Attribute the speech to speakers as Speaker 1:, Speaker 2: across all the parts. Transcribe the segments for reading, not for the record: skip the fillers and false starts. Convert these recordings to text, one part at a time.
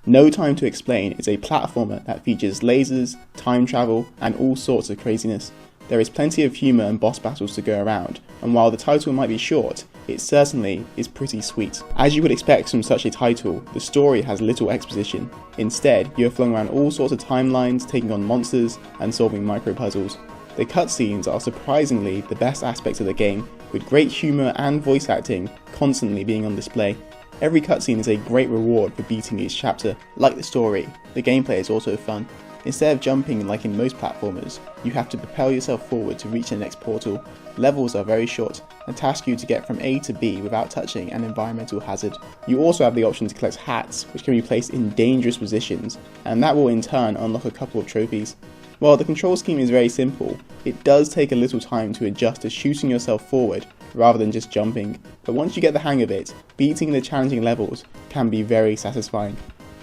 Speaker 1: No Time to Explain is a platformer that features lasers, time travel, and all sorts of craziness. There is plenty of humour and boss battles to go around, and while the title might be short, it certainly is pretty sweet. As you would expect from such a title, the story has little exposition. Instead, you are flung around all sorts of timelines, taking on monsters, and solving micro-puzzles. The cutscenes are surprisingly the best aspects of the game, with great humour and voice acting constantly being on display. Every cutscene is a great reward for beating each chapter. Like the story, the gameplay is also fun. Instead of jumping like in most platformers, you have to propel yourself forward to reach the next portal. Levels are very short and task you to get from A to B without touching an environmental hazard. You also have the option to collect hats, which can be placed in dangerous positions, and that will in turn unlock a couple of trophies. While the control scheme is very simple, it does take a little time to adjust to shooting yourself forward rather than just jumping, but once you get the hang of it, beating the challenging levels can be very satisfying.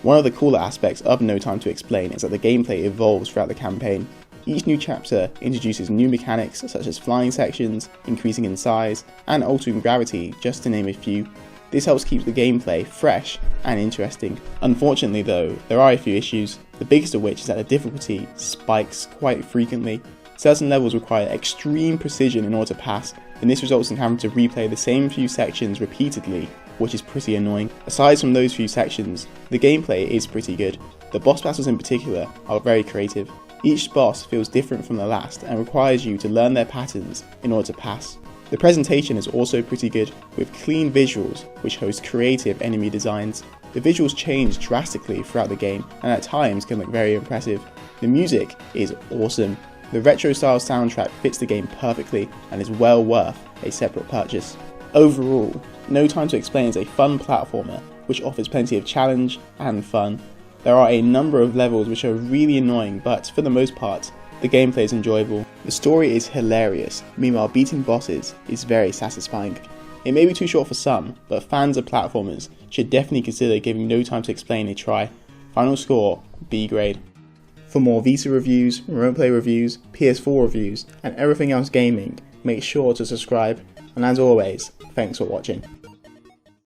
Speaker 1: One of the cooler aspects of No Time to Explain is that the gameplay evolves throughout the campaign. Each new chapter introduces new mechanics such as flying sections, increasing in size, and altering gravity, just to name a few. This helps keep the gameplay fresh and interesting. Unfortunately though, there are a few issues, the biggest of which is that the difficulty spikes quite frequently. Certain levels require extreme precision in order to pass, and this results in having to replay the same few sections repeatedly, which is pretty annoying. Aside from those few sections, the gameplay is pretty good. The boss battles in particular are very creative. Each boss feels different from the last and requires you to learn their patterns in order to pass. The presentation is also pretty good, with clean visuals which host creative enemy designs. The visuals change drastically throughout the game and at times can look very impressive. The music is awesome. The retro style soundtrack fits the game perfectly and is well worth a separate purchase. Overall, No Time to Explain is a fun platformer which offers plenty of challenge and fun. There are a number of levels which are really annoying, but for the most part, the gameplay is enjoyable. The story is hilarious, meanwhile beating bosses is very satisfying. It may be too short for some, but fans of platformers should definitely consider giving No Time to Explain a try. Final score, B grade. For more Vita reviews, remote play reviews, PS4 reviews, and everything else gaming, make sure to subscribe, and as always, thanks for watching.